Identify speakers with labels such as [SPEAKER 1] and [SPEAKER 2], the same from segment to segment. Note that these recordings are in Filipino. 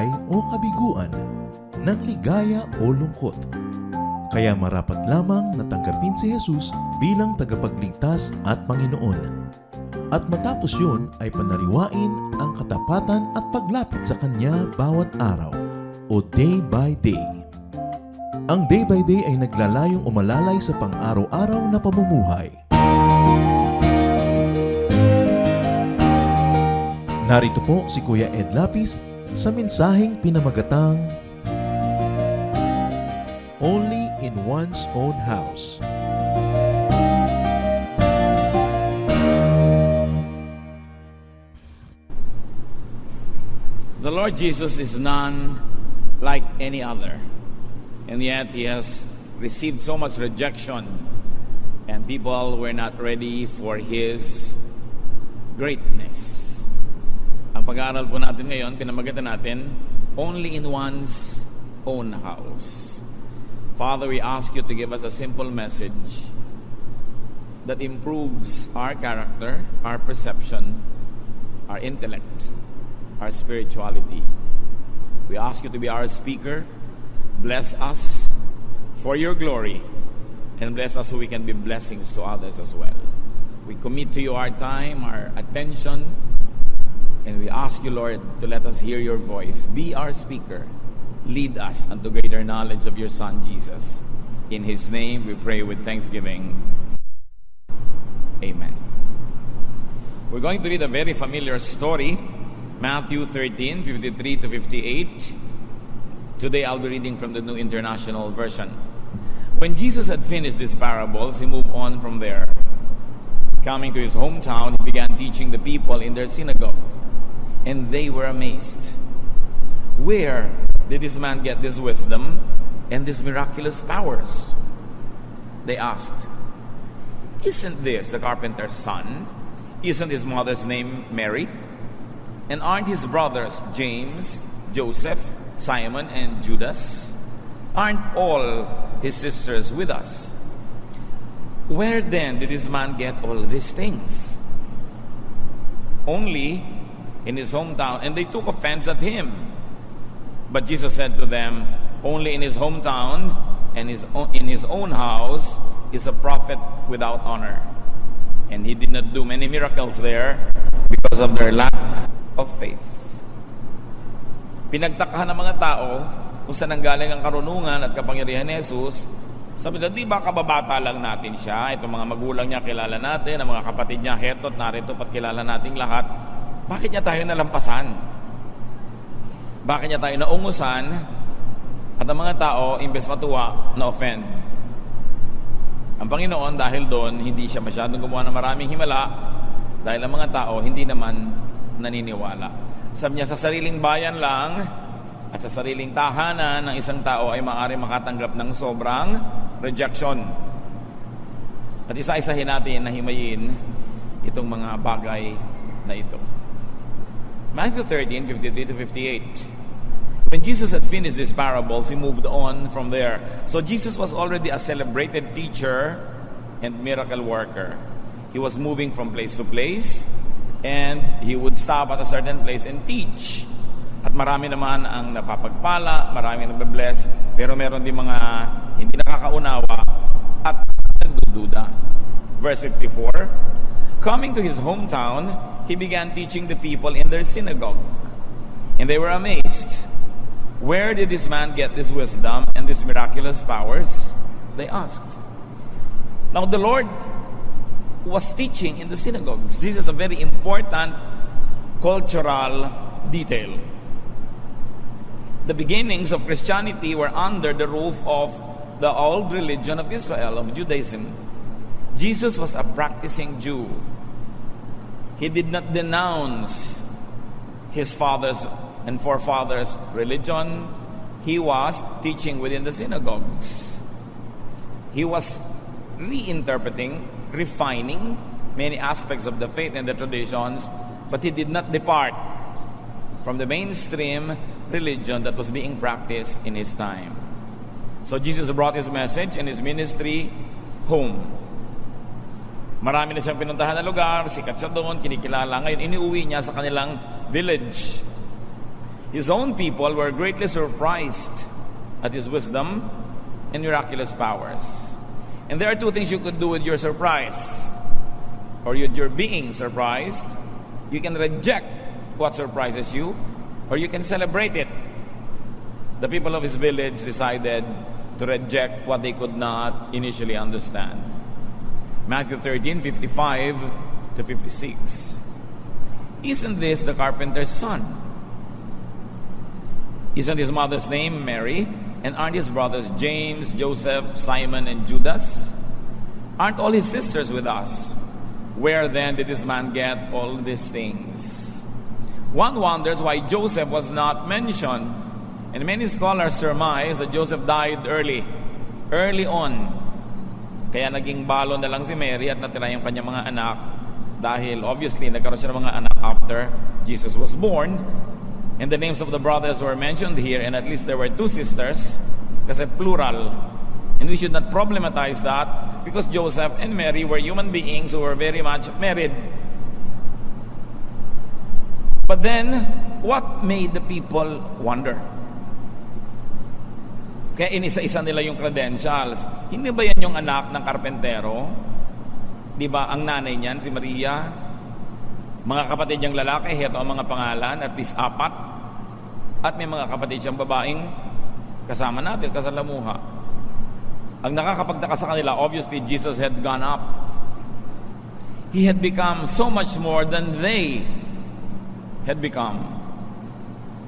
[SPEAKER 1] buhay o kabiguan, ng ligaya o lungkot. Kaya marapat lamang na tanggapin si Jesus bilang tagapagligtas at Panginoon. At matapos yun ay panariwain ang katapatan at paglapit sa Kanya bawat araw o day by day. Ang day by day ay naglalayong umalalay sa pang-araw-araw na pamumuhay. Narito po si Kuya Ed Lapis sa mensaheng pinamagatang Only in One's Own House.
[SPEAKER 2] The Lord Jesus is none like any other, and yet He has received so much rejection, and people were not ready for His greatness. Ang pag-aaral po natin ngayon, pinamagatan natin, only in one's own house. Father, we ask you to give us a simple message that improves our character, our perception, our intellect, our spirituality. We ask you to be our speaker. Bless us for your glory, and bless us so we can be blessings to others as well. We commit to you our time, our attention, and we ask you, Lord, to let us hear your voice. Be our speaker. Lead us unto greater knowledge of your Son, Jesus. In His name we pray with thanksgiving. Amen. We're going to read a very familiar story, Matthew 13, 53 to 58. Today I'll be reading from the New International Version. When Jesus had finished these parables, He moved on from there. Coming to His hometown, He began teaching the people in their synagogue. And they were amazed. Where did this man get this wisdom and these miraculous powers? They asked. Isn't this the carpenter's son? Isn't his mother's name Mary? And aren't his brothers James, Joseph, Simon, and Judas? Aren't all his sisters with us? Where then did this man get all these things? Only in his hometown, and they took offense at him. But Jesus said to them, only in his hometown and in his own house is a prophet without honor. And he did not do many miracles there because of their lack of faith. Pinagtakahan ng mga tao kung saan nanggaling ang karunungan at kapangyarihan ni Jesus. Sabi nila, di ba kababata lang natin siya? Itong mga magulang niya kilala natin, ang mga kapatid niya, heto't narito pat kilala nating lahat. Bakit niya tayo nalampasan? Bakit niya tayo naungusan? At ang mga tao, imbes matuwa, na-offend. Ang Panginoon, dahil doon, hindi siya masyadong gumawa ng maraming himala dahil ang mga tao, hindi naman naniniwala. Sabi niya, sa sariling bayan lang at sa sariling tahanan ng isang tao ay maaaring makatanggap ng sobrang rejection. At isa-isahin natin na himayin itong mga bagay na ito. Matthew 13, 53 to 58. When Jesus had finished these parables, He moved on from there. So Jesus was already a celebrated teacher and miracle worker. He was moving from place to place, and He would stop at a certain place and teach. At marami naman ang napapagpala, marami ang nababless, pero meron din mga hindi nakakaunawa at nagdududa. Verse 54, coming to His hometown, He began teaching the people in their synagogue. And they were amazed. Where did this man get this wisdom and these miraculous powers? They asked. Now the Lord was teaching in the synagogues. This is a very important cultural detail. The beginnings of Christianity were under the roof of the old religion of Israel, of Judaism. Jesus was a practicing Jew. He did not denounce his fathers and forefathers' religion. He was teaching within the synagogues. He was reinterpreting, refining many aspects of the faith and the traditions, but he did not depart from the mainstream religion that was being practiced in his time. So Jesus brought his message and his ministry home. Marami na siyang pinuntahan na lugar, sikat siya doon, kinikilala. Ngayon, iniuwi niya sa kanilang village. His own people were greatly surprised at his wisdom and miraculous powers. And there are two things you could do with your surprise, or with your being surprised. You can reject what surprises you, or you can celebrate it. The people of his village decided to reject what they could not initially understand. Matthew 13:55 to 56. Isn't this the carpenter's son? Isn't his mother's name Mary? And aren't his brothers James, Joseph, Simon, and Judas? Aren't all his sisters with us? Where then did this man get all these things? One wonders why Joseph was not mentioned, and many scholars surmise that Joseph died early on. Kaya naging balo na lang si Mary at natira yung kanyang mga anak, dahil obviously nagkaroon siya ng mga anak after Jesus was born. And the names of the brothers were mentioned here, and at least there were two sisters, kasi plural. And we should not problematize that, because Joseph and Mary were human beings who were very much married. But then, what made the people wonder? Kaya inisa-isa nila yung credentials. Hindi ba yan yung anak ng karpentero? Di ba ang nanay niyan, si Maria? Mga kapatid niyang lalaki, heto ang mga pangalan, at least 4. At may mga kapatid siyang babaeng kasama natin, kasalamuha. Ang nakakapagtaka sa kanila, obviously, Jesus had gone up. He had become so much more than they had become.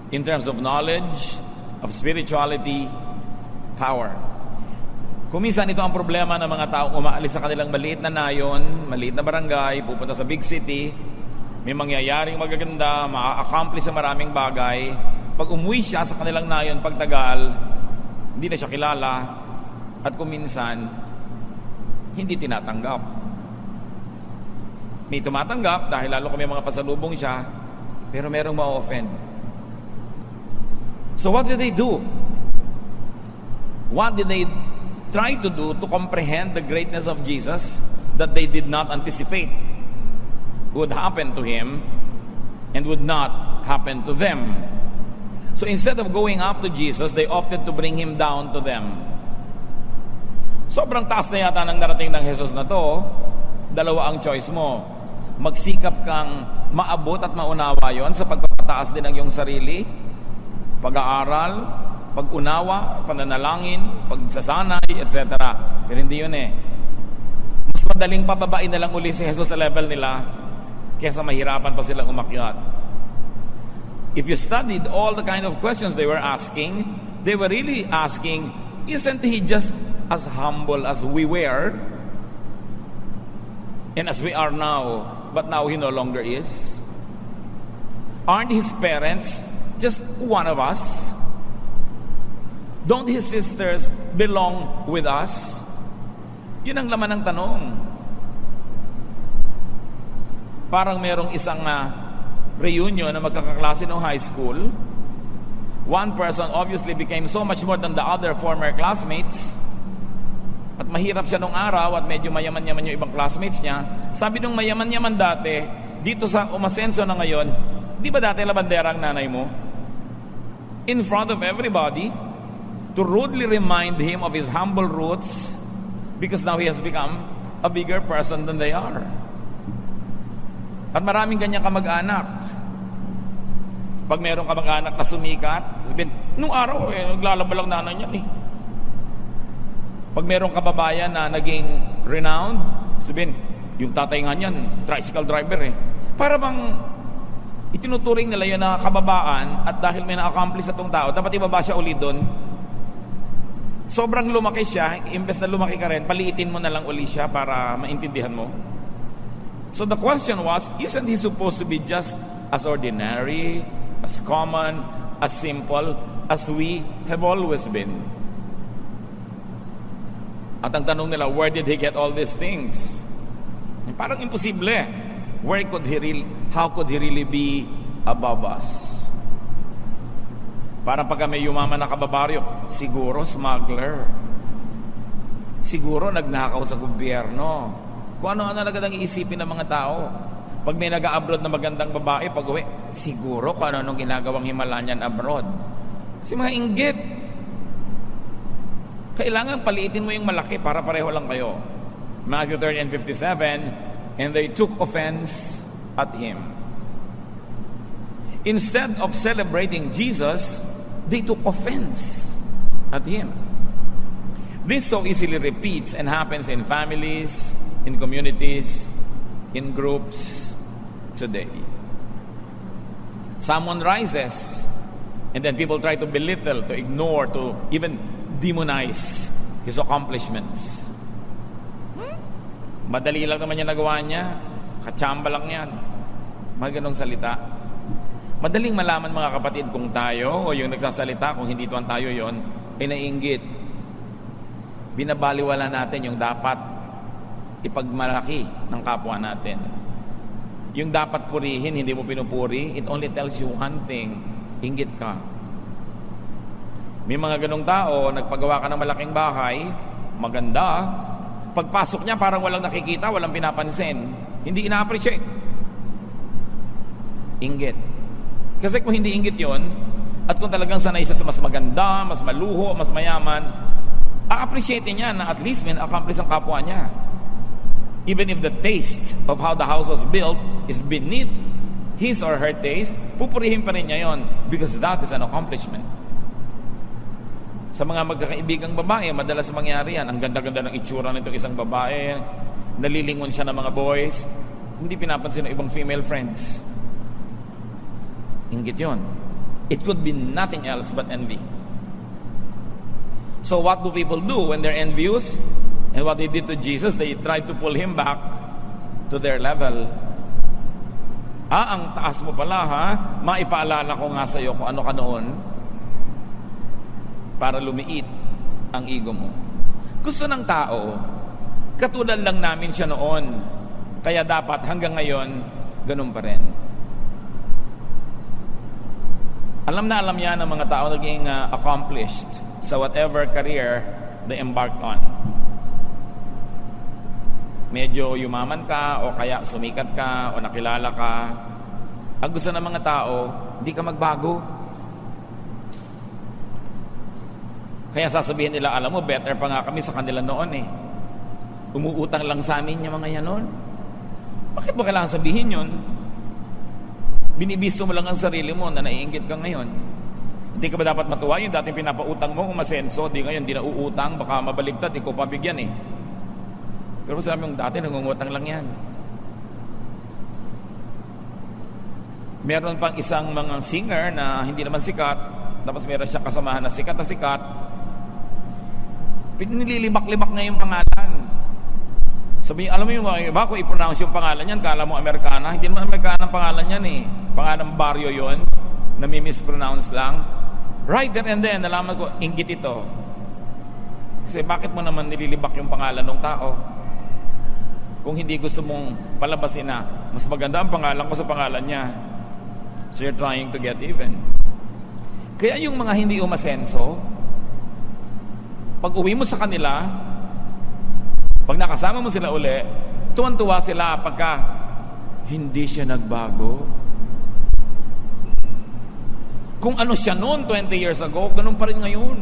[SPEAKER 2] In terms of knowledge, of spirituality, power. Kuminsan ito ang problema ng mga taong umaalis sa kanilang maliit na nayon, maliit na barangay, pupunta sa big city, may mangyayaring magaganda, ma-accomplish sa maraming bagay. Pag umuwi siya sa kanilang nayon, pagtagal, hindi na siya kilala, at kuminsan, hindi tinatanggap. May tumatanggap dahil lalo kami mga pasalubong siya, pero merong ma-offend. So what did they do? What did they try to do to comprehend the greatness of Jesus that they did not anticipate would happen to him and would not happen to them? So instead of going up to Jesus, they opted to bring him down to them. Sobrang taas na yata ng narating ng Jesus na to. Dalawa ang choice mo. Magsikap kang maabot at maunawa yon sa pagpapataas din ng iyong sarili, pag-aaral, pag-unawa, pananalangin, pagsasanay, etc. Pero hindi yun eh. Mas madaling pababain na lang uli si Jesus sa level nila kaysa mahirapan pa silang umakyat. If you studied all the kind of questions they were asking, they were really asking, isn't he just as humble as we were and as we are now, but now he no longer is? Aren't his parents just one of us? Don't his sisters belong with us? Yun ang laman ng tanong. Parang merong isang reunion na magkakaklase ng high school. One person obviously became so much more than the other former classmates. At mahirap siya nung araw at medyo mayaman-yaman yung ibang classmates niya. Sabi nung mayaman-yaman dati, dito sa umasenso na ngayon, di ba dati labandera ang nanay mo? In front of everybody, to rudely remind him of his humble roots, because now he has become a bigger person than they are. At maraming ganyang kamag-anak. Pag mayroong kamag-anak na sumikat, sabihin, nung araw, naglalaba lang nanay niyan eh. Pag mayroong kababayan na naging renowned, sabihin, yung tatay nga niyan, tricycle driver eh. Para bang itinuturing nila yun na kababaan, at dahil may na-accomplish sa itong tao, dapat ibaba siya uli doon. Sobrang lumaki siya, imbes na lumaki ka rin, paliitin mo na lang uli siya para maintindihan mo. So the question was, isn't he supposed to be just as ordinary, as common, as simple as we have always been? At ang tanong nila, where did he get all these things? Parang imposible. How could he really be above us? Parang pagka may yumaman na kababaryo, siguro smuggler. Siguro nagnakaw sa gobyerno. Kung ano-ano agad ang iisipin ng mga tao. Pag may nag-abroad na magandang babae, pag uwi, siguro kung ano ginagawang himala niyan abroad. Kasi mga inggit. Kailangan paliitin mo yung malaki para pareho lang kayo. Matthew 30:57, and they took offense at him. Instead of celebrating Jesus, they took offense at him. This so easily repeats and happens in families, in communities, in groups today. Someone rises, and then people try to belittle, to ignore, to even demonize his accomplishments. Madali lang naman yung nagawa niya. Katsamba lang yan. Mga ganong salita. Madaling malaman mga kapatid kung tayo o yung nagsasalita, kung hindi tuwan tayo yon, ay naiinggit. Binabaliwala natin yung dapat ipagmalaki ng kapwa natin. Yung dapat purihin, hindi mo pinupuri, it only tells you one thing, inggit ka. May mga ganong tao, nagpagawa ka ng malaking bahay, maganda, pagpasok niya parang walang nakikita, walang pinapansin, hindi ina-appreciate. Inggit. Kasi kung hindi inggit yon, at kung talagang sanay siya sa mas maganda, mas maluho, mas mayaman, a-appreciate niya na at least may accomplish ang kapwa niya. Even if the taste of how the house was built is beneath his or her taste, pupurihin pa rin niya yon because that is an accomplishment. Sa mga magkakaibigang babae, madalas mangyari yan. Ang ganda-ganda ng itsura nitong isang babae, nalilingon siya ng mga boys, hindi pinapansin ng ibang female friends. Inggit yun. It could be nothing else but envy. So what do people do when they're envious? And what they did to Jesus, they tried to pull him back to their level. Ang taas mo pala ha, maipaalala ko nga sa'yo kung ano ka noon para lumiit ang ego mo. Gusto ng tao, katulad lang namin siya noon, kaya dapat hanggang ngayon, ganun pa rin. Alam na alam yan ng mga tao naging accomplished sa whatever career they embarked on. Medyo yumaman ka o kaya sumikat ka o nakilala ka. Ang gusto ng mga tao, hindi ka magbago. Kaya sasabihin nila, alam mo, better pa nga kami sa kanila noon eh. Umuutang lang sa amin yung mga yan noon. Bakit ba kailangan sabihin yun? Binibisto mo lang ang sarili mo na naiinggit ka ngayon. Hindi ka ba dapat matuwa yung dating pinapautang mo umasenso, di ngayon di na uutang, baka mabaligtad, ikaw pabigyan eh. Pero sabi yung dati nangungutang lang yan. Meron pang isang mga singer na hindi naman sikat, tapos meron siyang kasamahan na sikat, nililibak-libak na yung pangalan. Sabi niya, alam mo yung iba, kung i-pronounce yung pangalan yan, kala mo Amerikana, hindi naman Amerikana ang pangalan yan eh. Pangalan baryo yon na mispronounce lang. Right there and then, nalaman ko, inggit ito. Kasi bakit mo naman nililibak yung pangalan ng tao? Kung hindi gusto mong palabasin na, mas maganda ang pangalan ko sa pangalan niya. So you're trying to get even. Kaya yung mga hindi umasenso, pag uwi mo sa kanila, pag nakasama mo sila uli, tuwan-tuwa sila pagka hindi siya nagbago. Kung ano siya noon 20 years ago, ganun pa rin ngayon.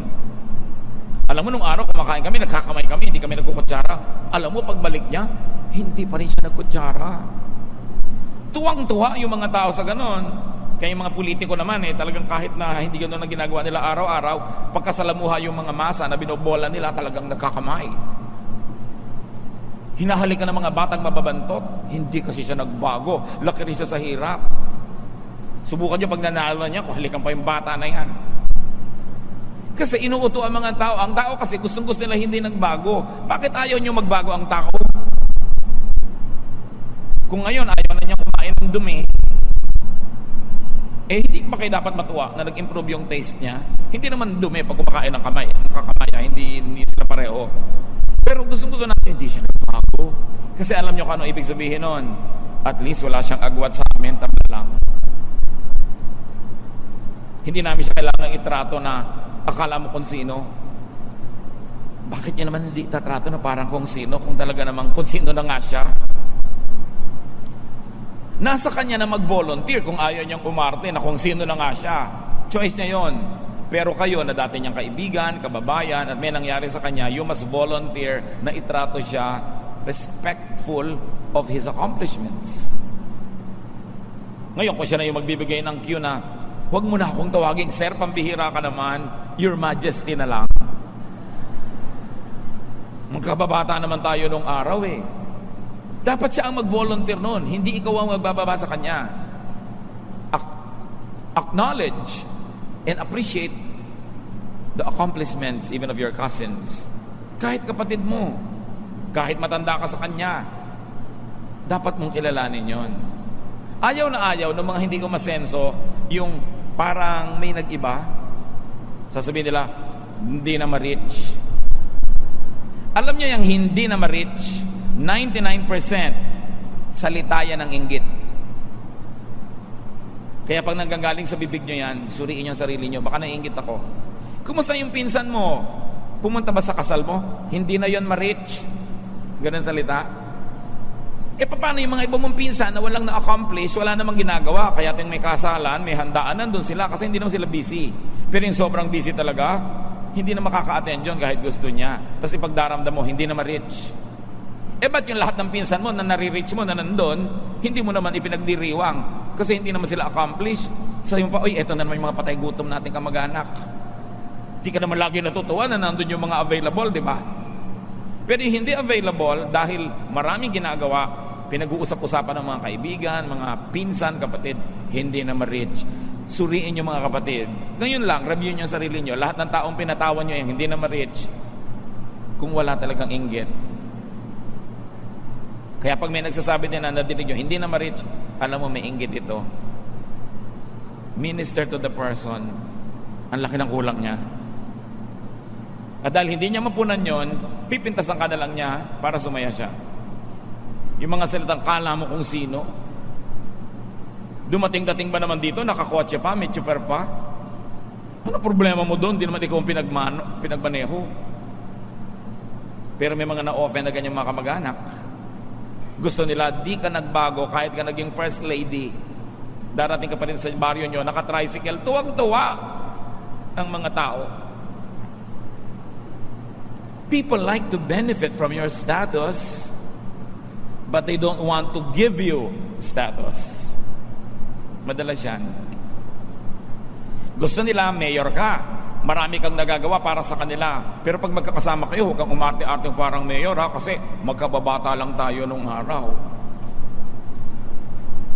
[SPEAKER 2] Alam mo, nung araw kumakain kami, nagkakamay kami, hindi kami nagkukutsara. Alam mo, pagbalik niya, hindi pa rin siya nagkutsara. Tuwang-tuwa yung mga tao sa ganun. Kaya yung mga politiko naman talagang kahit na hindi gano'n ang ginagawa nila araw-araw, pagkasalamuha yung mga masa na binobola nila, talagang nagkakamay. Hinahalikan ng mga batang mababantot, hindi kasi siya nagbago, laki rin siya sa hirap. Subukan nyo pag nanalo niya, kung halikan pa yung bata na yan. Kasi inuuto ang mga tao. Ang tao kasi gustong-gusto nila hindi nagbago. Bakit ayaw nyo magbago ang tao? Kung ngayon ayaw na niya kumain ng dumi, hindi ba kayo dapat matuwa na nag-improve yung taste niya? Hindi naman dumi pag kumakain ng kamay. Nakakamay, hindi sila pareho. Pero gusto natin, hindi siya nagbago. Kasi alam nyo kung ano ibig sabihin nun. At least wala siyang agwat sa amin, tabla lang. Hindi namin siya kailangan itrato na akala mo kung sino. Bakit niya naman hindi tatrato na parang kung sino, kung talaga namang kung sino na nga siya? Nasa kanya na mag-volunteer kung ayaw niyang umarte na kung sino na nga siya. Choice niya yon. Pero kayo na dati niyang kaibigan, kababayan, at may nangyari sa kanya, you must volunteer na itrato siya respectful of his accomplishments. Ngayon, kung siya na yung magbibigay ng cue na, huwag mo na akong tawagin, sir, pambihira ka naman, your majesty na lang. Magkababata naman tayo nung araw eh. Dapat siya ang mag-volunteer noon, hindi ikaw ang magbababa sa kanya. Acknowledge and appreciate the accomplishments even of your cousins. Kahit kapatid mo, kahit matanda ka sa kanya, dapat mong kilalanin yon. Ayaw na ayaw ng mga hindi umasenso, yung parang may nag-iba, sasabihin nila, hindi na ma-reach. Alam niyo yung hindi na ma-reach, 99% salita yan ng inggit. Kaya pag nanggagaling sa bibig nyo yan, suriin yung sarili nyo, baka naiinggit ako. Kumusta yung pinsan mo? Pumunta ba sa kasal mo? Hindi na yon ma-reach. Ganun salita. Paano yung mga iba mong pinsan na walang na-accomplish, wala namang ginagawa, kaya yung may kasalan, may handaan, nandun sila kasi hindi naman sila busy. Pero yung sobrang busy talaga, hindi na makaka-attend yun kahit gusto niya. Tapos ipagdaramdam mo, hindi na ma-reach. Ba't yung lahat ng pinsan mo na nare-reach mo na nandun, hindi mo naman ipinagdiriwang kasi hindi naman sila accomplished. Sabi mo pa, oy, eto na naman yung mga patay gutom natin kamag-anak. Di ka naman lagi natutuwa na nandun yung mga available, di ba? Pero yung hindi available, dahil maraming ginagawa, pinag-uusap-usapan ng mga kaibigan, mga pinsan, kapatid, hindi na ma-reach. Suriin nyo mga kapatid. Ngayon lang, review nyo yung sarili nyo. Lahat ng taong pinatawan nyo yung hindi na ma-reach, kung wala talagang inggit. Kaya pag may nagsasabi din na nadinig nyo, hindi na ma-reach, alam mo may inggit ito. Minister to the person. Ang laki ng kulang niya. At dahil hindi niya mapunan yon, pipintasan ka na lang niya para sumaya siya. Yung mga salitang kala mo kung sino. Dumating-dating ba naman dito, nakakotse pa, may tsuper pa? Ano problema mo doon? Di naman ikaw ang pinagmaneho. Pero may mga na-offend na ganyang mga kamag-anak. Gusto nila, di ka nagbago kahit ka naging first lady. Darating ka pa rin sa baryo nyo, naka-tricycle, tuwag-tuwa ang mga tao. People like to benefit from your status, but they don't want to give you status. Madalas yan. Gusto nila, mayor ka. Marami kang nagagawa para sa kanila. Pero pag magkakasama kayo, huwag kang umarte-arte parang mayor ha, kasi magkababata lang tayo nung araw.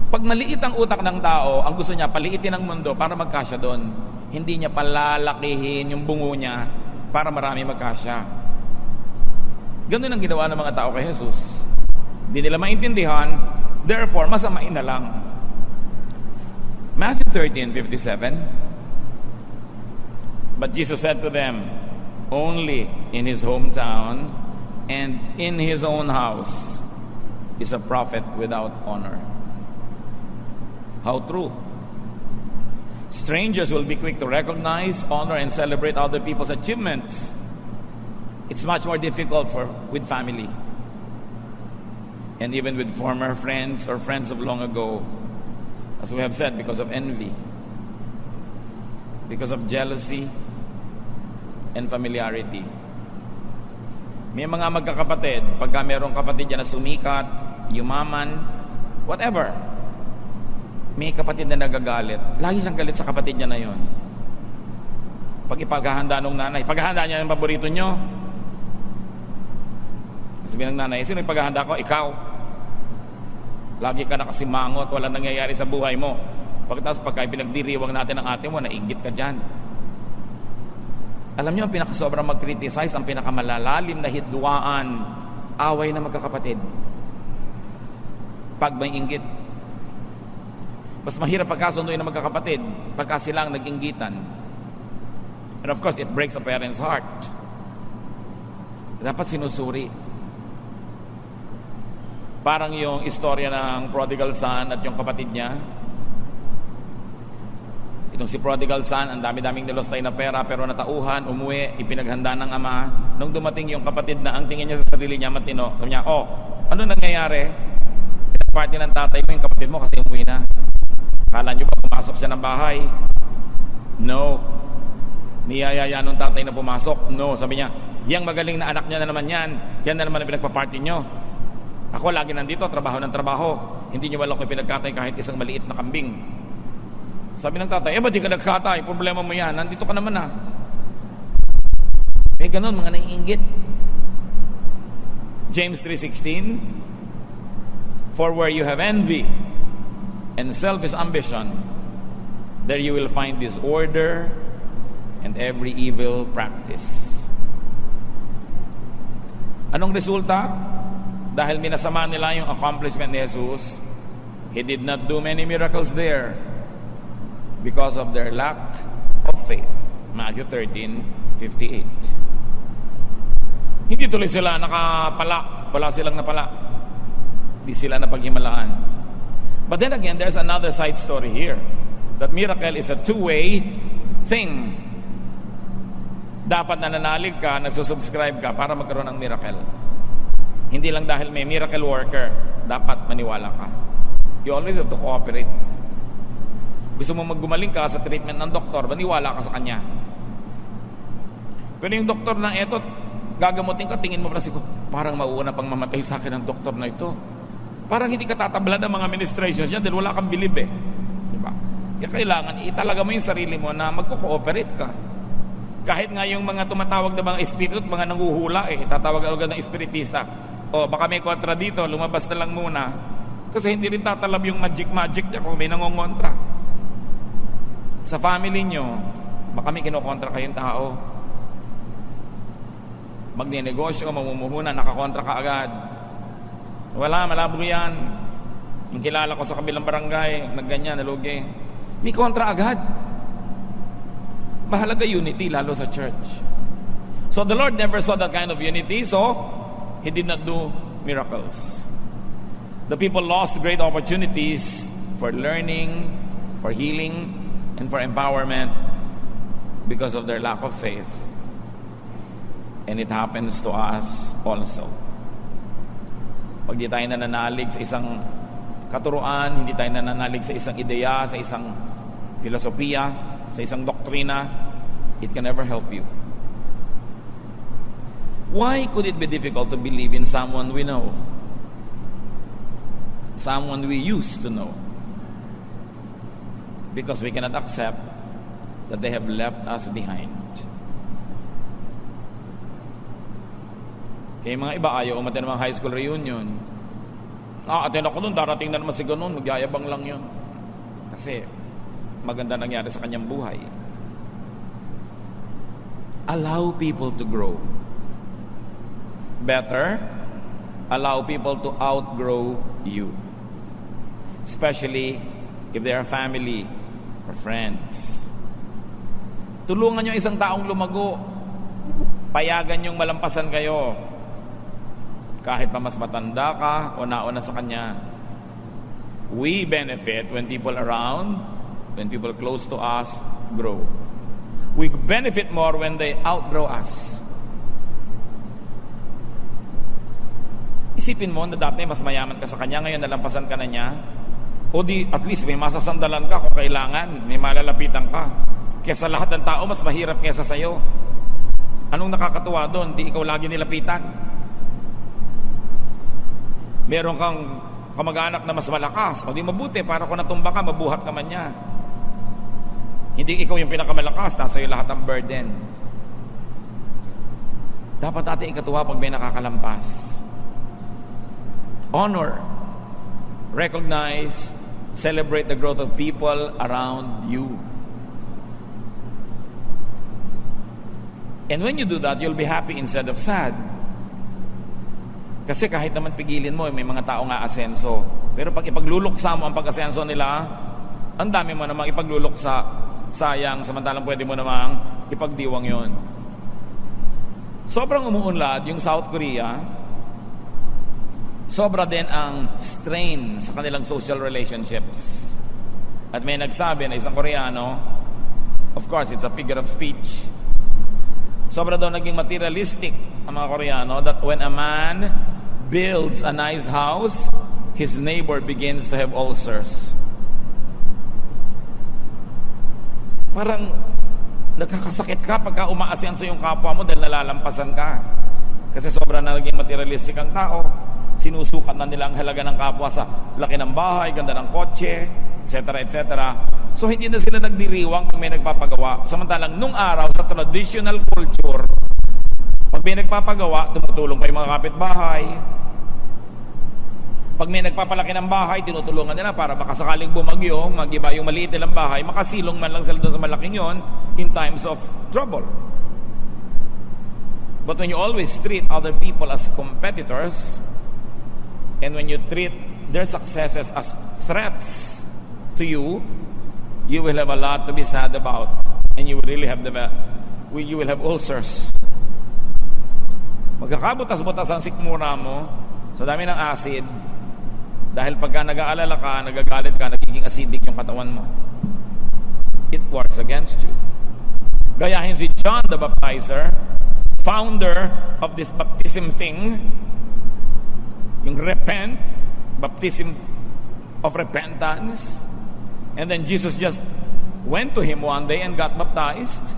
[SPEAKER 2] Pag maliit ang utak ng tao, ang gusto niya, paliitin ang mundo para magkasya doon. Hindi niya palalakihin yung bungo niya para marami magkasya. Ganun ang ginawa ng mga tao kay Jesus. Hindi nila maintindihan, therefore, masamain na lang. Matthew 13:57. But Jesus said to them, only in his hometown and in his own house is a prophet without honor. How true. Strangers will be quick to recognize, honor, and celebrate other people's achievements. It's much more difficult with family. And even with former friends or friends of long ago, as we have said, because of envy, because of jealousy, and familiarity. May mga magkakapatid, pagka mayroong kapatid yan na sumikat, yumaman, whatever, may kapatid na nagagalit. Lagi siyang galit sa kapatid niya na yon. Pag ipaghahanda ng nanay, paghahanda niya yung paborito niyo, sabi ng nanay, sino yung paghahanda ko? Ikaw. Lagi ka nakasimangot, walang nangyayari sa buhay mo. Pagkatapos pagka pinagdiriwang natin ang ate mo, nainggit ka dyan. Alam niyo, ang pinakasobrang mag-criticize, ang pinakamalalalim na hidwaan, away na magkakapatid. Pag may inggit. Mas mahirap pagkasunduin na magkakapatid, pagka silang nag-inggitan. And of course, it breaks a parent's heart. Dapat sinusuri. Parang yung istorya ng prodigal son at yung kapatid niya. Itong si prodigal son, ang dami-daming nilostay na pera pero natauhan, umuwi, ipinaghanda ng ama. Nung dumating yung kapatid na ang tingin niya sa sarili niya matino, sabi niya, oh, ano nangyayari? Pinagpa-party ng tatay mo yung kapatid mo kasi umuwi na. Kala nyo ba pumasok siya ng bahay? No. Niyayaya nung tatay na pumasok? No. Sabi niya, yang magaling na anak niya na naman yan. Yan na naman ang pinagpa-party nyo. Ako lagi nandito, trabaho ng trabaho. Hindi nyo walang pinagkatay kahit isang maliit na kambing. Sabi ng tatay, ba't di ka nagkatay? Problema mo yan. Nandito ka naman ah. May ganun, mga naiinggit. James 3:16, for where you have envy and selfish ambition, there you will find disorder and every evil practice. Anong resulta? Dahil minasama nila yung accomplishment ni Jesus, He did not do many miracles there because of their lack of faith. Matthew 13:58. Hindi tuloy sila nakapala. Wala silang napala. Hindi sila napaghimalaan. But then again, there's another side story here. That miracle is a two-way thing. Dapat nananalig ka, nagsusubscribe ka para magkaroon ng miracle. Hindi lang dahil may miracle worker, dapat maniwala ka. You always have to cooperate. Gusto mo maggumaling ka sa treatment ng doktor, maniwala ka sa kanya. Pero yung doktor na eto, gagamutin ka, tingin mo ko, parang mauuna pang mamatay sa akin ang doktor na ito. Parang hindi ka tatabla ng mga administrations niya dahil wala kang bilib eh. Diba? Kaya kailangan, italaga mo yung sarili mo na magko-cooperate ka. Kahit nga yung mga tumatawag na mga espiritu at mga nanguhula eh, tatawag agad ng espiritista. O baka may kontra dito, lumabas na lang muna. Kasi hindi rin tatalab yung magic niya kung may nangongontra. Sa family nyo, baka may kinokontra kayong tao. Magnenegosyo, mamumuhunan, nakakontra ka agad. Wala, malabo yan. Yung kilala ko sa kabilang barangay, nagganyan, nalugi. May kontra agad. Mahalaga unity, lalo sa church. So the Lord never saw that kind of unity, so He did not do miracles. The people lost great opportunities for learning, for healing, and for empowerment because of their lack of faith. And it happens to us also. Pag di tayo nananalig sa isang katuruan, hindi tayo nananalig sa isang ideya, sa isang filosofiya, sa isang doktrina, it can never help you. Why could it be difficult to believe in someone we know? Someone we used to know? Because we cannot accept that they have left us behind. Kaya mga iba ayaw umaten ng mga high school reunion. Aten ako nun, darating na naman si ganun, magyayabang lang yun. Kasi maganda nangyari sa kanyang buhay. Allow people to grow. Better, allow people to outgrow you. Especially if they are family or friends. Tulungan nyo isang taong lumago. Payagan yung malampasan kayo. Kahit pa mas matanda ka o nauna sa kanya. We benefit when people around, when people close to us, grow. We benefit more when they outgrow us. Isipin mo na dati mas mayaman ka sa kanya, ngayon nalampasan ka na niya. O di, at least may masasandalan ka kung kailangan, may malalapitan ka. Kesa lahat ng tao, mas mahirap kesa sa'yo. Anong nakakatuwa doon? Di ikaw lagi nilapitan. Meron kang kamag-anak na mas malakas, o di mabuti, para kung natumba ka, mabuhat ka man niya. Hindi ikaw yung pinakamalakas, nasa iyo lahat ng burden. Dapat natin ikatuwa pag may nakakalampas. Honor, recognize, celebrate the growth of people around you. And when you do that, you'll be happy instead of sad. Kasi kahit naman pigilin mo, may mga tao nga asenso. Pero pag ipagluluksa mo ang pag-asenso nila, ang dami mo namang ipagluluksa. Sayang, samantalang pwede mo namang ipagdiwang yon. Sobrang umuunlad yung South Korea. Sobra din ang strain sa kanilang social relationships. At may nagsabi na isang Koreano, of course, it's a figure of speech. Sobra daw naging materialistic ang mga Koreano that when a man builds a nice house, his neighbor begins to have ulcers. Parang nagkakasakit ka pagka umaasenso yung kapwa mo dahil nalalampasan ka. Kasi sobrang na naging materialistic ang tao. Sinusukat na nila ang halaga ng kapwa sa laki ng bahay, ganda ng kotse, etc. etc. So hindi na sila nagdiriwang pag may nagpapagawa. Samantalang nung araw sa traditional culture, pag may nagpapagawa, tumutulong pa yung mga kapitbahay. Pag may nagpapalaki ng bahay, tinutulungan nila para baka sakaling bumagyo, mag-iba yung maliit nilang bahay, makasilong man lang sila doon sa malaking yon in times of trouble. But when you always treat other people as competitors, and when you treat their successes as threats to you, you will have a lot to be sad about, and you will really have you will have ulcers. Magkakabutas-butas ang sikmura mo sa dami ng acid. Dahil pagka nag-aalala ka, nagagalit ka, nagiging acidic yung katawan mo. It works against you. Gayahin si John the Baptizer, founder of this baptism thing, yung baptism of repentance, and then Jesus just went to him one day and got baptized.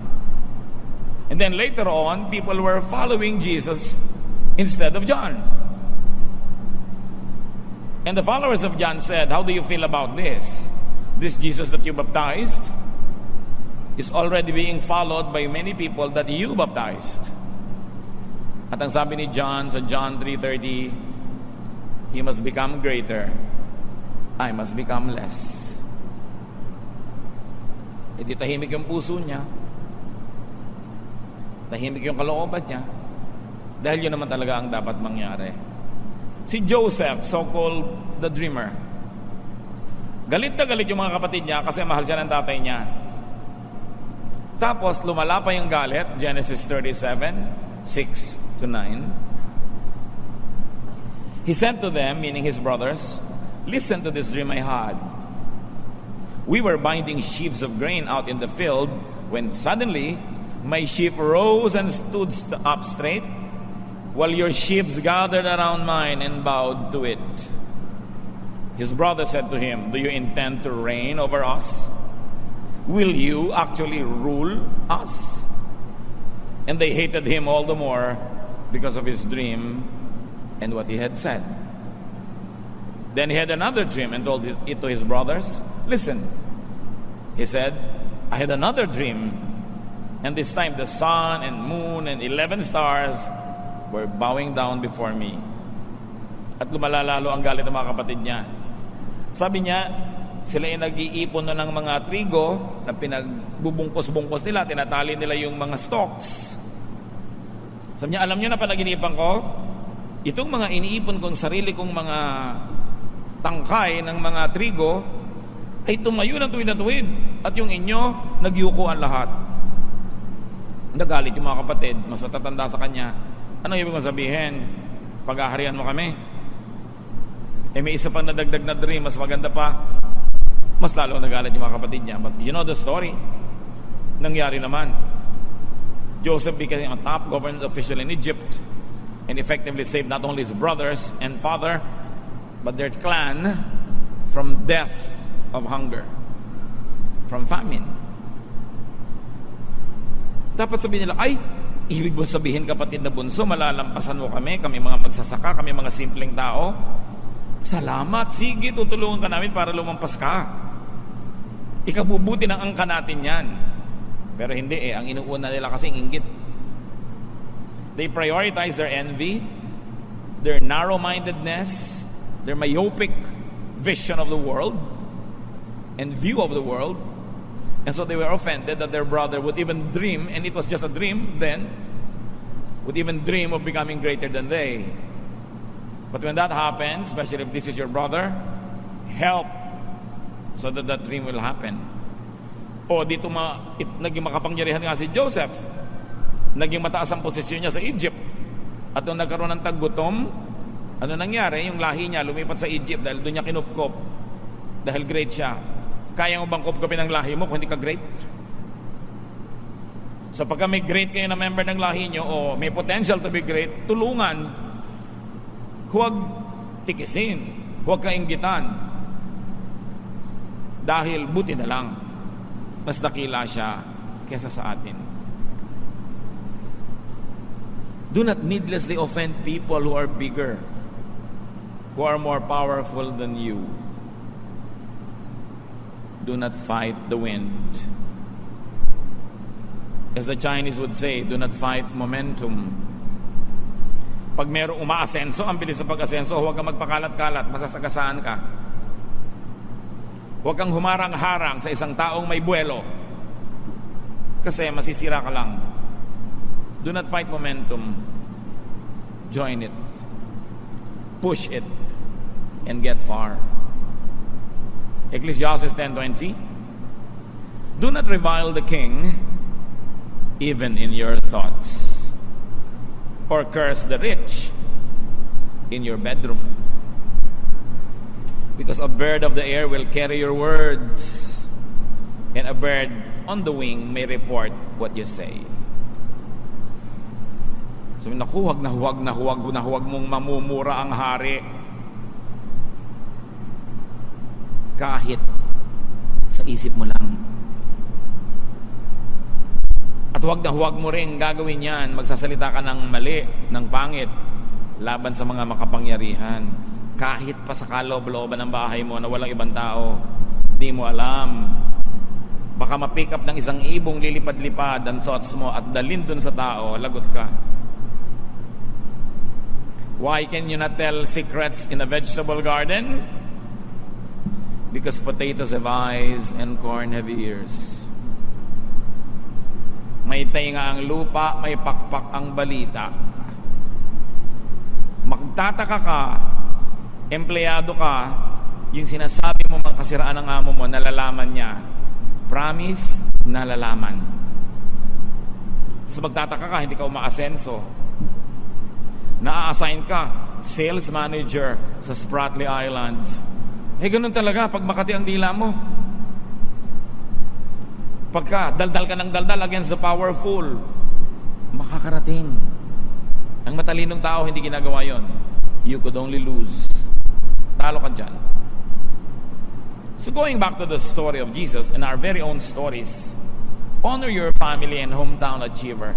[SPEAKER 2] And then later on, people were following Jesus instead of John. And the followers of John said, "How do you feel about this? This Jesus that you baptized is already being followed by many people that you baptized." At ang sabi ni John sa John 3:30, "He must become greater, I must become less." E di tahimik yung puso niya. Tahimik yung kalooban niya. Dahil yun naman talaga ang dapat mangyari. Si Joseph, so-called the dreamer, galit na galit yung mga kapatid niya kasi mahal siya ng tatay niya. Tapos lumala pa yung galit, Genesis 37:6-9. He said to them, meaning his brothers, "Listen to this dream I had. We were binding sheaves of grain out in the field when suddenly my sheaf rose and stood up straight, while your sheaves gathered around mine and bowed to it." His brother said to him, "Do you intend to reign over us? Will you actually rule us?" And they hated him all the more because of his dream and what he had said. Then he had another dream and told it to his brothers. "Listen," he said, "I had another dream, and this time the sun and moon and 11 stars were bowing down before me." At lumalalalo ang galit ng mga kapatid niya. Sabi niya, sila ay nag-iipon na ng mga trigo na pinagbubungkos-bungkos nila, tinatali nila yung mga stalks. Sabi niya, "Alam niyo na panaginipan ko, itong mga iniipon kong sarili kong mga tangkay ng mga trigo ay tumayo ng tuwid na tuwid, at yung inyo nagyukuan lahat." Nagalit yung mga kapatid, mas matatanda sa kanya. Anong ibig kong sabihin? Pag-aharian mo kami? May isa pang nadagdag na dream, mas maganda pa. Mas lalo nagalit yung mga kapatid niya. But you know the story. Nangyari naman. Joseph became a top government official in Egypt and effectively saved not only his brothers and father, but their clan from death of hunger, from famine. Dapat sabihin nila, "Ay, ibig mo sabihin, kapatid na bunso, malalampasan mo kami mga magsasaka, kami mga simpleng tao? Salamat, sige, tutulungan ka namin para lumampas ka. Ikabubuti ng angka natin yan." Pero hindi ang inuuna nila kasing inggit. They prioritize their envy, their narrow-mindedness, their myopic vision of the world and view of the world. And so they were offended that their brother would even dream, and it was just a dream then, would even dream of becoming greater than they. But when that happens, especially if this is your brother, help so that that dream will happen. O dito naging makapangyarihan nga si Joseph. Naging mataas ang posisyon niya sa Egypt. At nung nagkaroon ng taggutom, ano nangyari? Yung lahi niya lumipat sa Egypt dahil doon niya kinupkop. Dahil great siya. Kaya mo bang kupkopin ang lahi mo kung hindi ka great? So pagka may great kayo na member ng lahi nyo, o may potential to be great, tulungan. Huwag tikisin. Huwag ka inggitan. Dahil buti na lang, mas dakila siya kesa sa atin. Do not needlessly offend people who are bigger, who are more powerful than you. Do not fight the wind. As the Chinese would say, do not fight momentum. Pag merong umaasenso, ang bilis sa pag-asenso, huwag kang magpakalat-kalat, masasagasaan ka. Huwag kang humarang-harang sa isang taong may buwelo. Kasi masisira ka lang. Do not fight momentum. Join it. Push it. And get far. Ecclesiastes 10:20. Do not revile the king, even in your thoughts, or curse the rich in your bedroom. Because a bird of the air will carry your words, and a bird on the wing may report what you say. So, naku, huwag mong mamumura ang hari. Kahit sa isip mo lang. At huwag mo rin gagawin yan. Magsasalita ka ng mali, ng pangit, laban sa mga makapangyarihan. Kahit pa sa kaloob-looban ng bahay mo na walang ibang tao, di mo alam. Baka ma-pick up ng isang ibong lilipad-lipad ang thoughts mo at dalhin dun sa tao, lagot ka. Why can you not tell secrets in a vegetable garden? Because potatoes have eyes and corn have ears. May tainga ang lupa, may pakpak ang balita. Magtataka ka, empleyado ka, yung sinasabi mo mga kasiraan ng amo mo, nalalaman niya. Promise, nalalaman. So magtataka ka, hindi ka umaasenso. Na-assign ka, sales manager sa Spratly Islands. Ganun talaga pag Makati ang dila mo. Pagka daldal ka ng daldal against the powerful, makakarating. Ang matalinong tao hindi ginagawa yon. You could only lose. Talo ka dyan. So going back to the story of Jesus and our very own stories, honor your family and hometown achiever.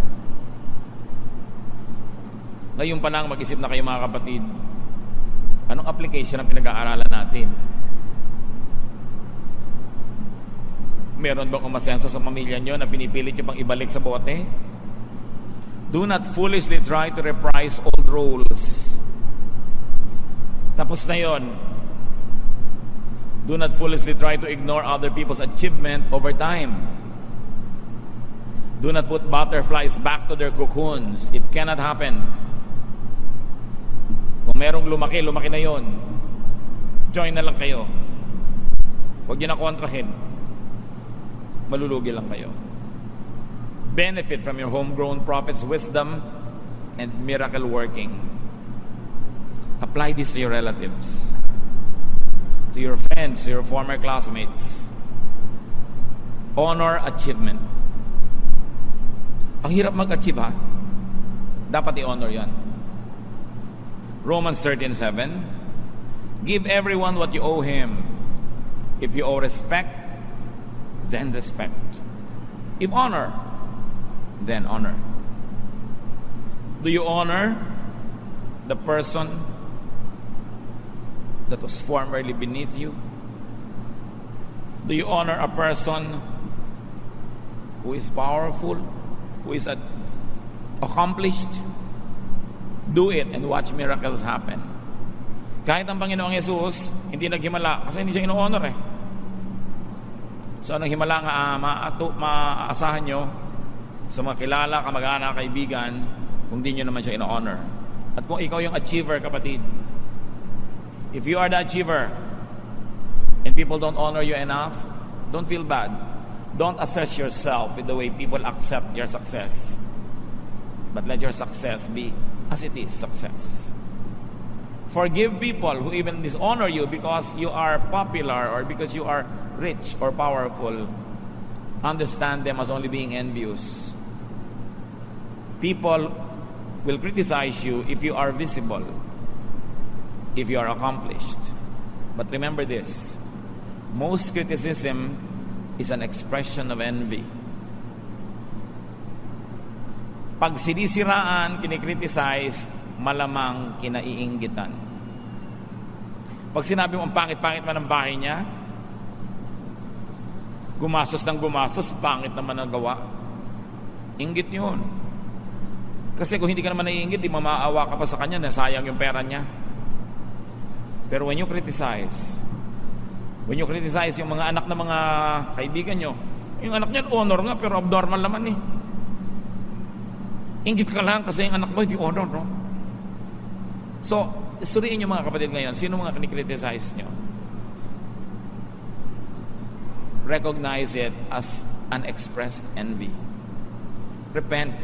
[SPEAKER 2] Ngayon pa lang mag-isip na kayo mga kapatid, anong application ang pinag-aaralan natin? Meron bang umasenso sa pamilya nyo na pinipilit nyo pang ibalik sa bote? Do not foolishly try to reprise old roles. Tapos na yon. Do not foolishly try to ignore other people's achievement over time. Do not put butterflies back to their cocoons. It cannot happen. Kung merong lumaki na yon. Join na lang kayo. Huwag nyo na kontrahin. Malulugi lang kayo. Benefit from your homegrown prophet's wisdom and miracle working. Apply this to your relatives, to your friends, to your former classmates. Honor achievement. Ang hirap mag-achieve ha. Dapat i-honor yan. Romans 13:7. Give everyone what you owe him. If you owe respect, then respect. If honor, then honor. Do you honor the person that was formerly beneath you? Do you honor a person who is powerful, who is accomplished? Do it and watch miracles happen. Kahit ang Panginoong Jesus hindi naghimala kasi hindi siya ino-honor eh. So anong himala nga maaasahan nyo sa mga kilala, kamag-anak, kaibigan kung di nyo naman siya ino-honor. At kung ikaw yung achiever, kapatid, if you are the achiever and people don't honor you enough, don't feel bad. Don't assess yourself with the way people accept your success. But let your success be as it is success. Forgive people who even dishonor you because you are popular or because you are rich or powerful. Understand them as only being envious. People will criticize you if you are visible, if you are accomplished. But remember this, most criticism is an expression of envy. Pag sinisiraan, kinikriticize, malamang kinaiinggitan. Pag sinabi mo ang pangit-pangit man ang bahay niya, gumastos ng gumastos, pangit naman ang gawa. Inggit yun. Kasi kung hindi ka naman naiinggit, di mamaawa ka pa sa kanya, nasayang yung pera niya. Pero when you criticize yung mga anak ng mga kaibigan nyo, yung anak niya honor nga, pero abnormal naman eh. Inggit ka lang kasi yung anak mo hindi honor, no? So, suriin nyo mga kapatid ngayon, sino mga kinikriticize nyo? Recognize it as unexpressed envy. Repent.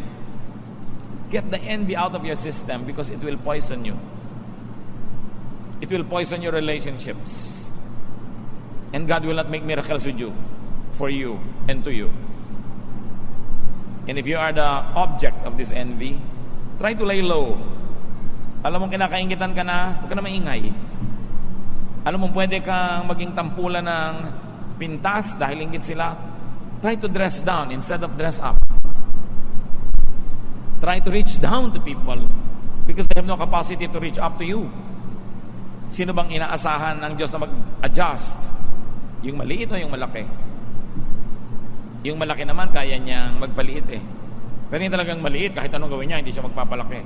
[SPEAKER 2] Get the envy out of your system because it will poison you. It will poison your relationships. And God will not make miracles with you, for you, and to you. And if you are the object of this envy, try to lay low. Alam mo kinakaingitan ka na, huwag ka na maingay. Alam mo pwede kang maging tampulan ng pintas dahil inggit sila. Try to dress down instead of dress up. Try to reach down to people because they have no capacity to reach up to you. Sino bang inaasahan ng Diyos na mag-adjust? Yung maliit o yung malaki? Yung malaki naman, kaya niyang magpaliit eh. Pero yung talagang maliit, kahit anong gawin niya, hindi siya magpapalaki.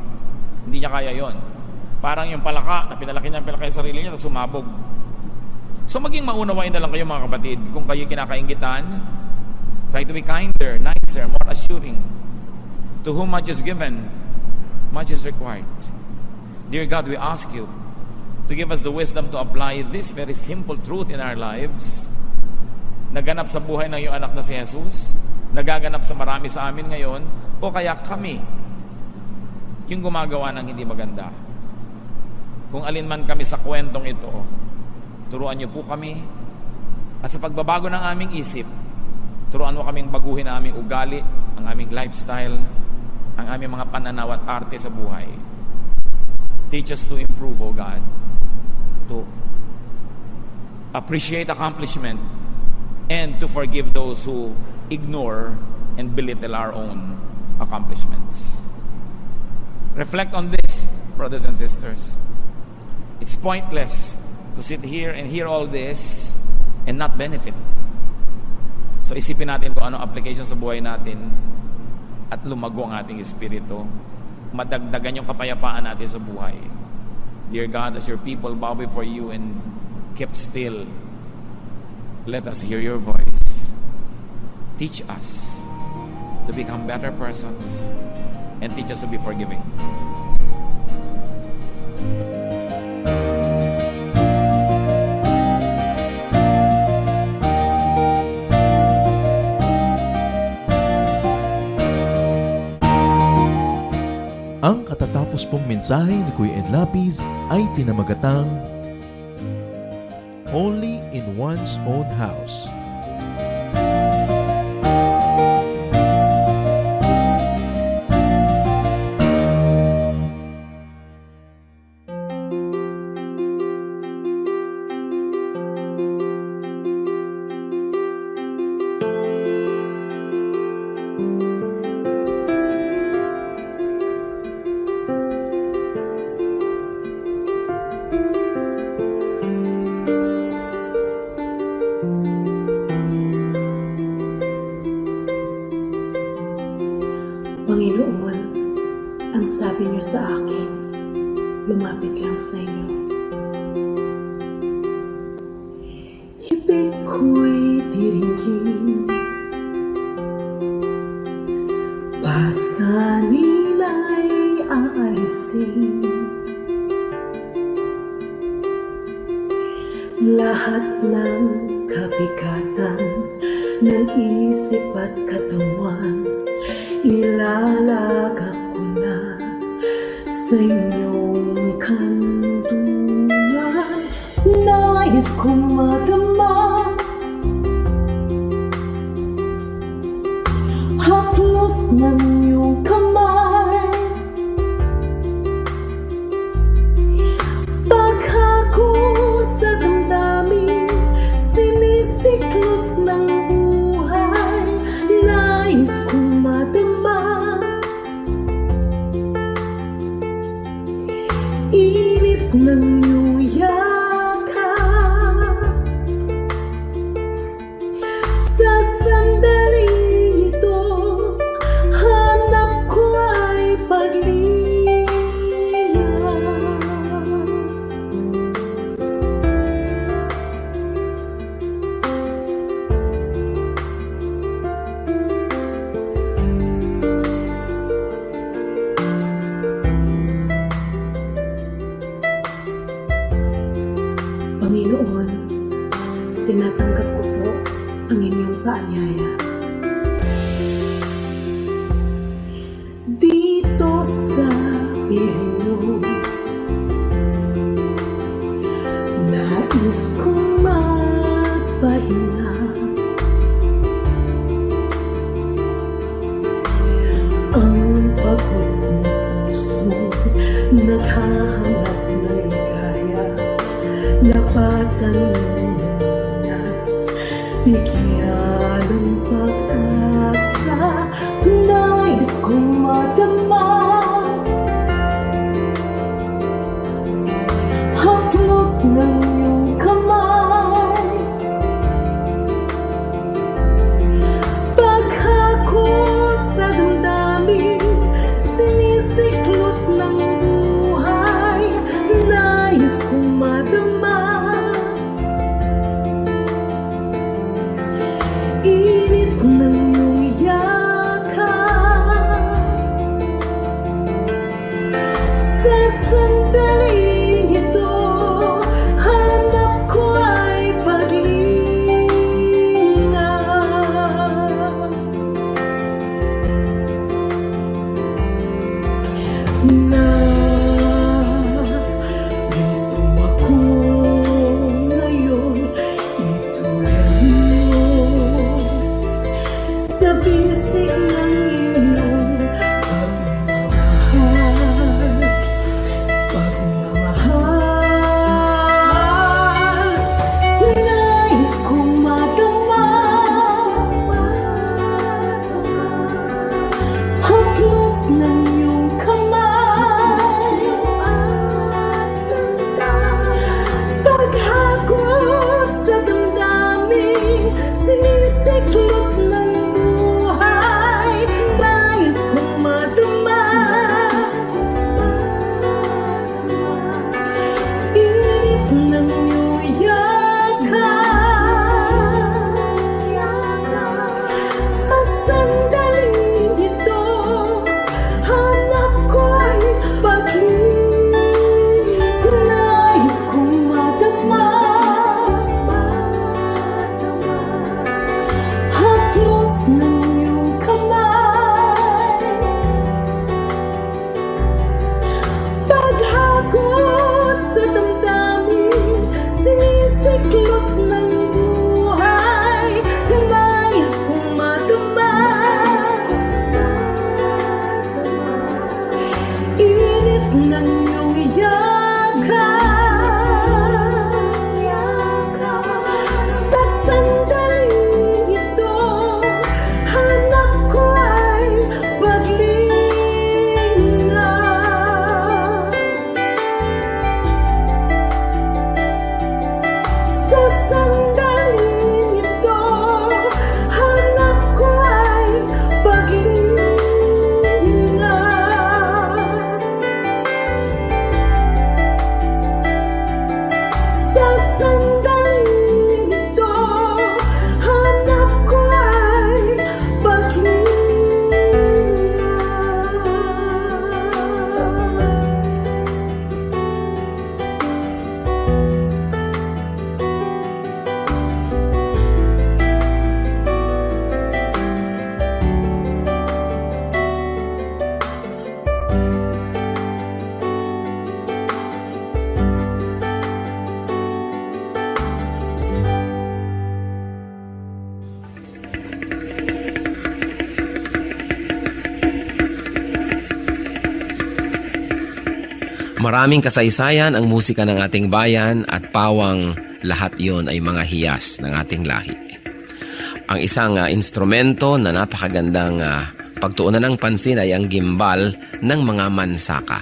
[SPEAKER 2] Hindi niya kaya yon. Parang yung palaka, na pinalaki niya sa sarili niya, tapos sumabog. So maging maunawain na lang kayo mga kapatid. Kung kayo kinakaingitan, try to be kinder, nicer, more assuring. To whom much is given, much is required. Dear God, we ask you to give us the wisdom to apply this very simple truth in our lives. Naganap sa buhay ng iyong anak na si Jesus, nagaganap sa marami sa amin ngayon, o kaya kami yung gumagawa ng hindi maganda. Kung alin man kami sa kwentong ito, turuan niyo po kami, at sa pagbabago ng aming isip, turuan mo kaming baguhin ang aming ugali, ang aming lifestyle, ang aming mga pananaw at arte sa buhay. Teach us to improve, O God, to appreciate accomplishment, and to forgive those who ignore and belittle our own accomplishments. Reflect on this, brothers and sisters. It's pointless to sit here and hear all this and not benefit. So isipin natin kung anong application sa buhay natin at lumago ang ating espiritu. Madagdagan yung kapayapaan natin sa buhay. Dear God, as your people bow before you and keep still, let us hear your voice. Teach us to become better persons and teach us to be forgiving.
[SPEAKER 1] Ang katatapos pong mensahe ni Kuya Ed Lapis ay pinamagatang Only in One's Own House.
[SPEAKER 3] Panginoon, ang sabi niyo sa akin, lumapit lang sa inyo. Ibig ko'y diringgin, pasanin ay aalisin. Lahat ng kabigatan ng isip at katawan, ilalagak ko na sa inyong kanlungan. Nais kong madama haplos ng iyong kamay, paghako sa damdamin piling mo. Nais kong magpahinga. Ang pagod kong puso naghahanap ng ligaya. Lapatan ng lunas, bigyan ng pag-asa. Nais kong madama haplos ng iyong kamay. Paghakot sa damdamin, sinisiklot ng buhay. Nais kong madama init ng iyong yakap. Sa sandaling ito, hanap ko ay paglinga. Narito ako ngayon, itulad mo sa bisig ng iyong pagmamahal. Pagmamahal, nais kong madama haplos ng iyong kamay. Paghakot sa damdamin, sinisiklot ng buhay. Nais kong madama init ng iyong yakap. Sa sandaling ito, hanap ko ay paglinga. Nais kong madama haplos ng iyong kamay. Paghakot sa damdamin, sinisiklot ng buhay. Nais kong madama init ng iyong yakap. Sa sandaling ito, hanap ko ay paglinga. Sa sandaling ito, hanap ko ay paglinga. Sa sandaling ito, hanap ko ay paglinga.
[SPEAKER 4] Maraming kasaysayan ang musika ng ating bayan at pawang lahat yon ay mga hiyas ng ating lahi. Ang isang instrumento na napakagandang pagtuunan ng pansin ay ang gimbal ng mga mansaka.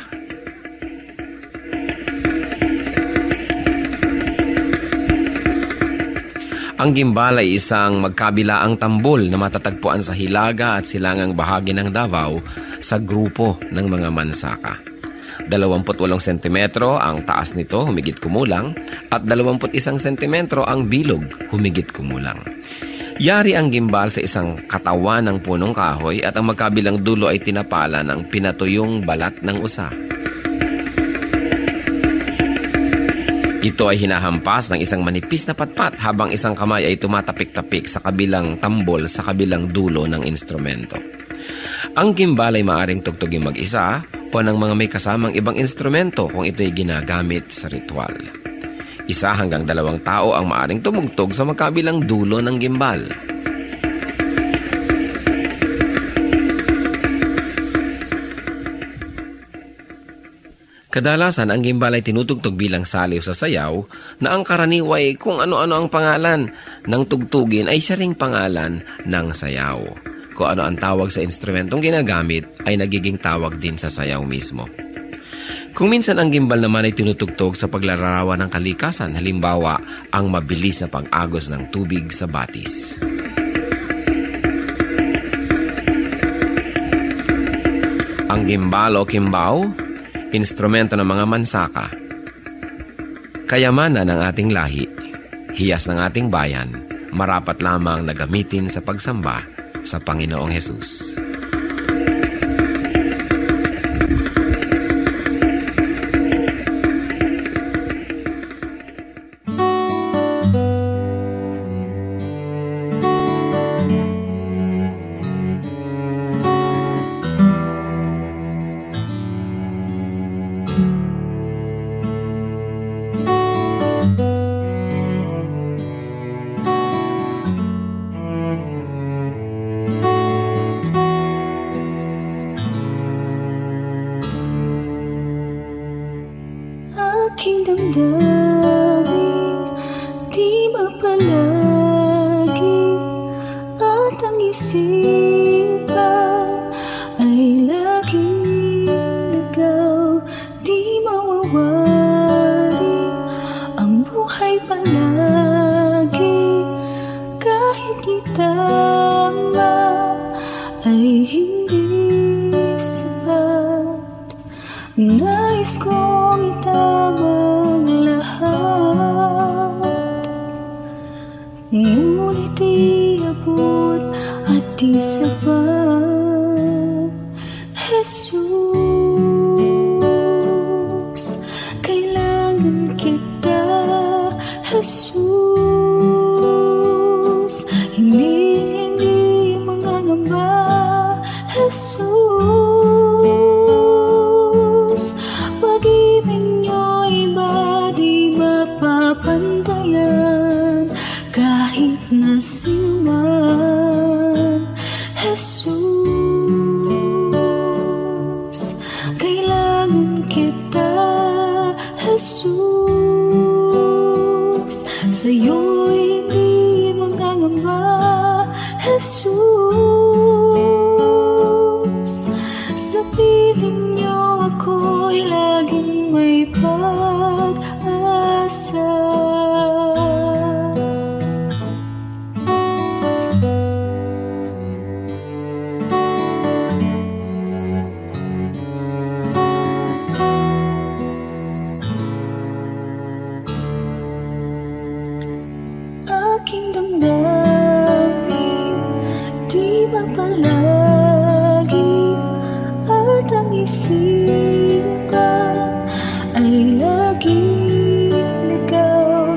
[SPEAKER 4] Ang gimbal ay isang magkabilaang tambol na matatagpuan sa hilaga at silangang bahagi ng Davao sa grupo ng mga mansaka. 28 sentimetro ang taas nito, humigit kumulang, at 21 sentimetro ang bilog, humigit kumulang. Yari ang gimbal sa isang katawan ng punong kahoy at ang magkabilang dulo ay tinapala ng pinatuyong balat ng usa. Ito ay hinahampas ng isang manipis na patpat habang isang kamay ay tumatapik-tapik sa kabilang tambol sa kabilang dulo ng instrumento. Ang gimbal ay maaaring tugtugin mag-isa o ng mga may kasamang ibang instrumento kung ito'y ginagamit sa ritual. 1 hanggang 2 tao ang maaring tumugtog sa magkabilang dulo ng gimbal. Kadalasan ang gimbal ay tinutugtog bilang saliw sa sayaw na ang karaniway kung ano-ano ang pangalan ng tugtugin ay siya ring pangalan ng sayaw. Kung ano ang tawag sa instrumentong ginagamit ay nagiging tawag din sa sayaw mismo. Kung minsan ang gimbal naman ay tinutugtog sa paglalarawan ng kalikasan, halimbawa ang mabilis na pag-agos ng tubig sa batis. Ang gimbal o kimbao, instrumento ng mga mansaka. Kayamanan ng ating lahi, hiyas ng ating bayan, marapat lamang na gamitin sa pagsamba sa Panginoong Hesus.
[SPEAKER 5] Aking damdamin, di mapalagi at ang isipan ay laging ligaw, di mawawari ang buhay palagi kahit itama ay hindi sapat. Nais kong itamang lahat, ngunit di abot at di sapat. Jesus, kailangan kita. Jesus, hindi mangangamba. Jesus, pag-ibig niyo'y ba di mapapantayan kahit nasiman. Jesus, kailangan kita. Jesus, sa'yo'y hindi mangangamba. Jesus, sa piling niyo ako'y laging may pag-asa. Aking damdamin, di mapalagi at ang isipan ay laging ligaw,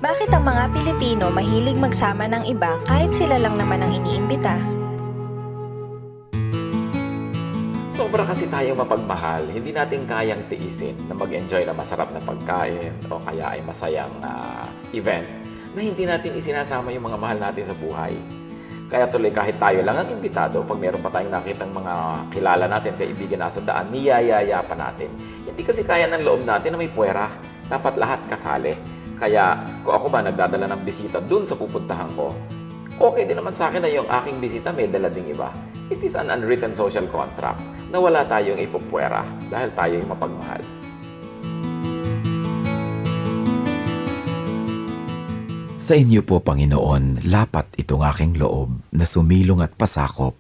[SPEAKER 6] Bakit ang mga Pilipino mahilig magsama ng iba kahit sila lang naman ang iniimbita?
[SPEAKER 7] Sobra kasi tayo mapagmahal, hindi natin kayang tiisin na mag-enjoy na masarap na pagkain o kaya ay masayang event na hindi natin isinasama yung mga mahal natin sa buhay. Kaya tuloy kahit tayo lang ang imbitado, pag meron pa tayong nakitang mga kilala natin, kaibigan nasa daan, niyayaya pa natin. Hindi kasi kaya ng loob natin na may puwera. Dapat lahat kasali. Kaya kung ako ba nagdadala ng bisita dun sa pupuntahan ko, okay din naman sa akin na yung aking bisita may dala ding iba. It is an unwritten social contract na wala tayong ipupwera dahil tayo yung mapagmahal.
[SPEAKER 8] Sa inyo po, Panginoon, lapat itong aking loob na sumilong at pasakop,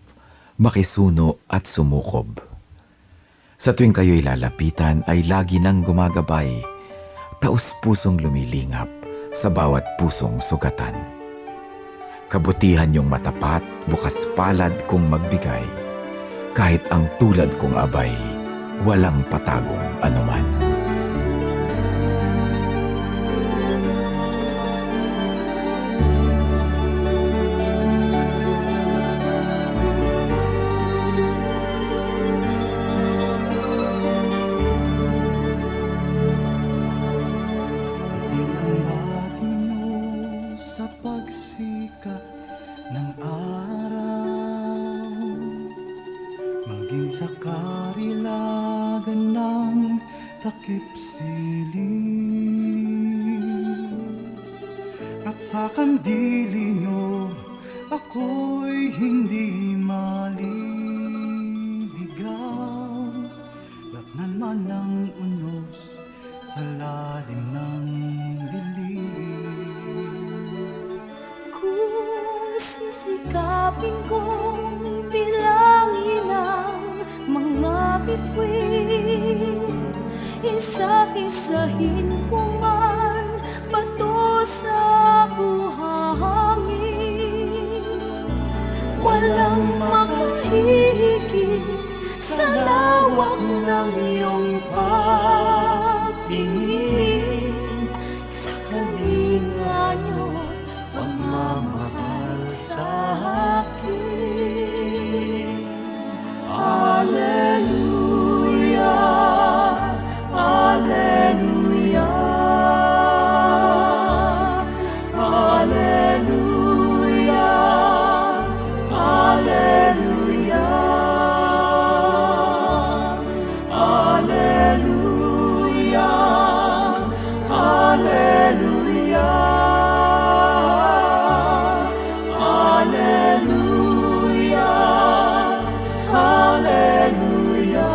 [SPEAKER 8] makisuno at sumukob. Sa tuwing kayo'y lalapitan ay lagi nang gumagabay, taus-pusong lumilingap sa bawat pusong sugatan. Kabutihan niyong matapat, bukas palad kong magbigay, kahit ang tulad kong abay, walang patagong anuman.
[SPEAKER 9] Sa pagsikat ng araw, maging sa karilagan ng takip siling, at sa kandili nyo ako'y hindi maliligaw. Datnan man ng unos sa lalim ng
[SPEAKER 5] Sisikapin kong bilangin ang mga bituin, isa-isahin ko man bato sa buhangin. Walang makahihigit sa lawak ng iyong pagtingin, sa kalinga niyo pagmamahal sa akin. Alleluia, Alleluia, Alleluia, Alleluia, Alleluia, Alleluia.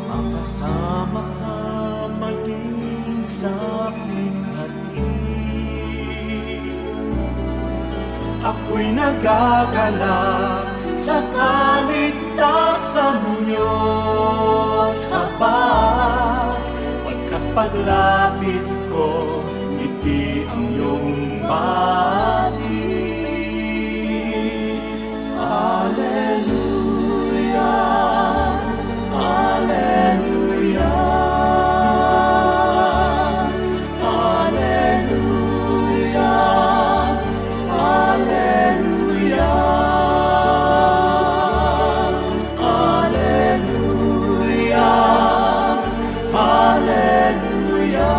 [SPEAKER 9] Makasama ka maging sa aking ako'y nagagalak sa kaligtasan niyo't habang pagkapaglapit ko, ngiti ang iyong bati. Alleluia, Alleluia, Alleluia, Alleluia, Alleluia, Alleluia.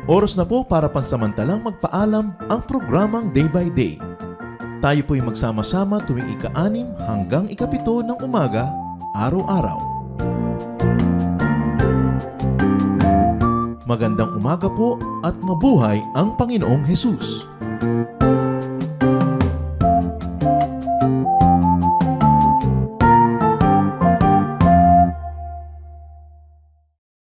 [SPEAKER 1] Oras na po para pansamantalang magpaalam ang programang Day by Day. Tayo po'y magsama-sama tuwing ika-6 hanggang ika-7 ng umaga, araw-araw. Magandang umaga po at mabuhay ang Panginoong Hesus!